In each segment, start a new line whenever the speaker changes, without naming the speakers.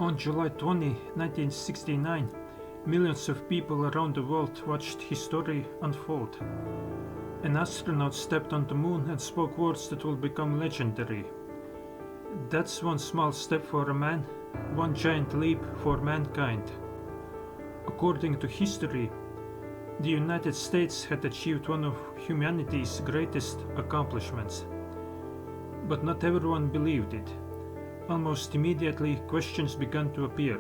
On July 20, 1969, millions of people around the world watched history unfold. An astronaut stepped on the moon and spoke words that will become legendary. That's one small step for a man, one giant leap for mankind. According to history, the United States had achieved one of humanity's greatest accomplishments. But not everyone believed it. Almost immediately, questions began to appear.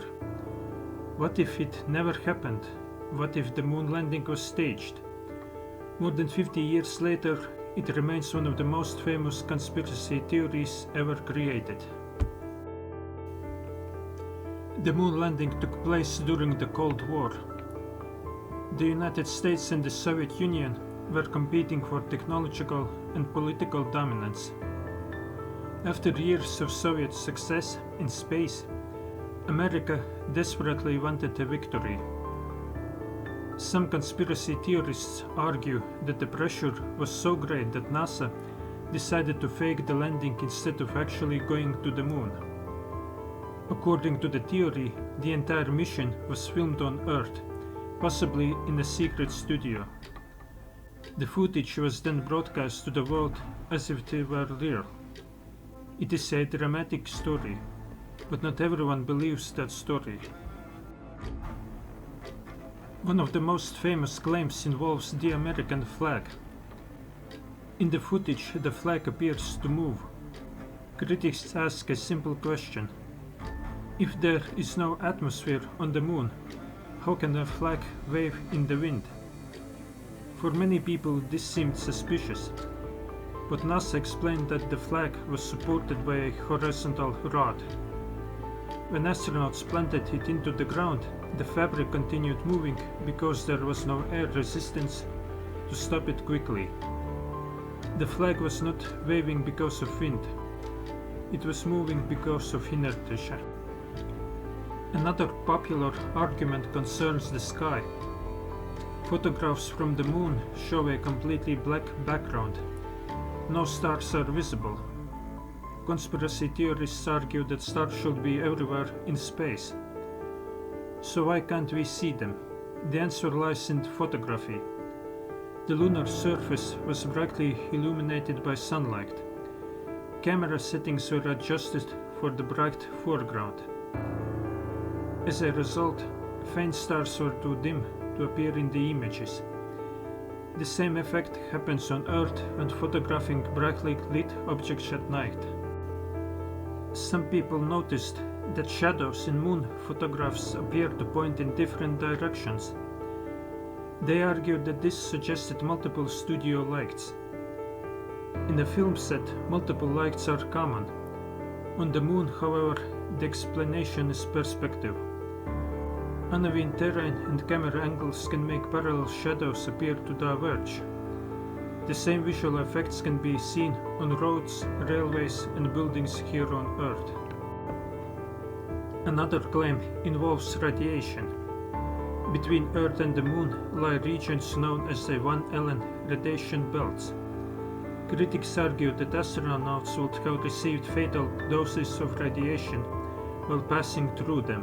What if it never happened? What if the moon landing was staged? More than 50 years later, it remains one of the most famous conspiracy theories ever created. The moon landing took place during the Cold War. The United States and the Soviet Union were competing for technological and political dominance. After years of Soviet success in space, America desperately wanted a victory. Some conspiracy theorists argue that the pressure was so great that NASA decided to fake the landing instead of actually going to the moon. According to the theory, the entire mission was filmed on Earth, possibly in a secret studio. The footage was then broadcast to the world as if they were real. It is a dramatic story, but not everyone believes that story. One of the most famous claims involves the American flag. In the footage, the flag appears to move. Critics ask a simple question. If there is no atmosphere on the moon, how can a flag wave in the wind? For many people, this seemed suspicious, but NASA explained that the flag was supported by a horizontal rod. When astronauts planted it into the ground, the fabric continued moving because there was no air resistance to stop it quickly. The flag was not waving because of wind. It was moving because of inertia. Another popular argument concerns the sky. Photographs from the moon show a completely black background. No stars are visible. Conspiracy theorists argue that stars should be everywhere in space. So why can't we see them? The answer lies in photography. The lunar surface was brightly illuminated by sunlight. Camera settings were adjusted for the bright foreground. As a result, faint stars were too dim to appear in the images. The same effect happens on Earth when photographing brightly lit objects at night. Some people noticed that shadows in moon photographs appear to point in different directions. They argued that this suggested multiple studio lights. In a film set, multiple lights are common. On the moon, however, the explanation is perspective. Uneven terrain and camera angles can make parallel shadows appear to diverge. The same visual effects can be seen on roads, railways, and buildings here on Earth. Another claim involves radiation. Between Earth and the Moon lie regions known as the Van Allen radiation belts. Critics argue that astronauts would have received fatal doses of radiation while passing through them.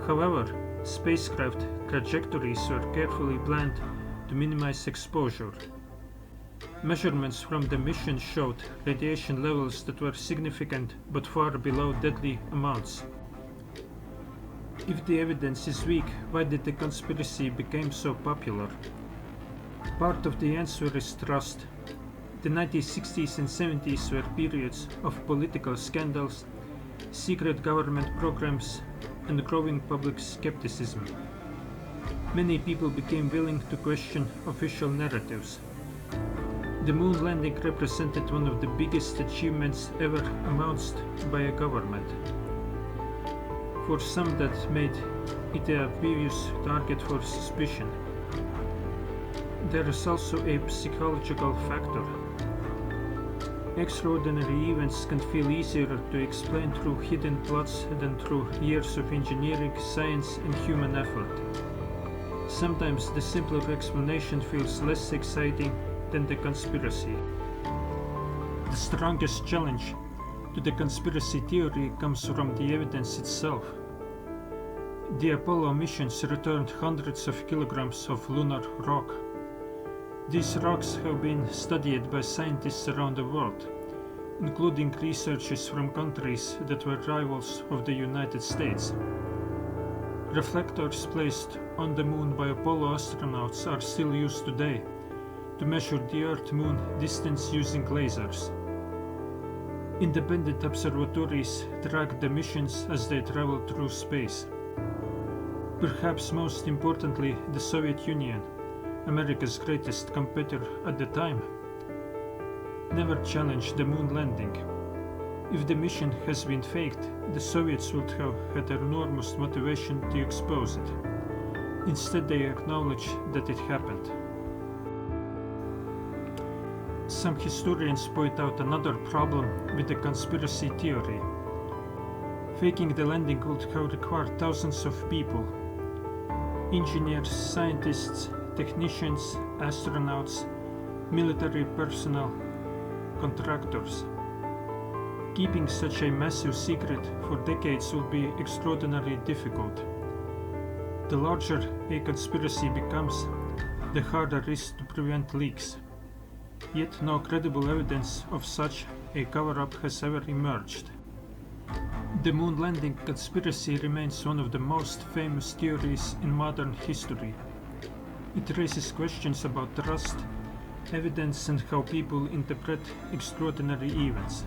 However, spacecraft trajectories were carefully planned to minimize exposure. Measurements from the mission showed radiation levels that were significant but far below deadly amounts. If the evidence is weak, why did the conspiracy become so popular? Part of the answer is trust. The 1960s and 70s were periods of political scandals, secret government programs, and growing public skepticism. Many people became willing to question official narratives. The moon landing represented one of the biggest achievements ever announced by a government. For some, that made it a previous target for suspicion. There is also a psychological factor. Extraordinary events can feel easier to explain through hidden plots than through years of engineering, science, and human effort. Sometimes the simpler explanation feels less exciting than the conspiracy. The strongest challenge to the conspiracy theory comes from the evidence itself. the Apollo missions returned hundreds of kilograms of lunar rock. These rocks have been studied by scientists around the world, including researchers from countries that were rivals of the United States. Reflectors placed on the moon by Apollo astronauts are still used today to measure the Earth-Moon distance using lasers. Independent observatories track the missions as they travel through space. Perhaps most importantly, the Soviet Union, America's greatest competitor at the time, never challenged the moon landing. If the mission has been faked, the Soviets would have had enormous motivation to expose it. Instead, they acknowledge that it happened. Some historians point out another problem with the conspiracy theory. Faking the landing would have required thousands of people: engineers, scientists, technicians, astronauts, military personnel, contractors. Keeping such a massive secret for decades would be extraordinarily difficult. The larger a conspiracy becomes, the harder it is to prevent leaks. Yet no credible evidence of such a cover-up has ever emerged. The moon landing conspiracy remains one of the most famous theories in modern history. It raises questions about trust, evidence, and how people interpret extraordinary events.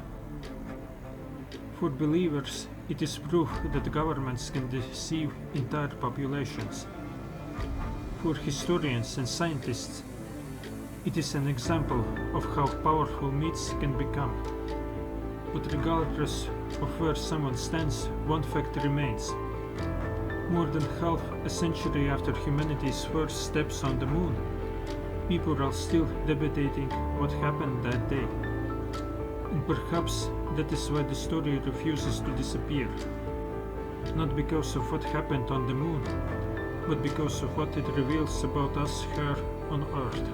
For believers, it is proof that governments can deceive entire populations. For historians and scientists, it is an example of how powerful myths can become. But regardless of where someone stands, one fact remains. More than half a century after humanity's first steps on the moon, people are still debating what happened that day. And perhaps that is why the story refuses to disappear. Not because of what happened on the moon, but because of what it reveals about us here on Earth.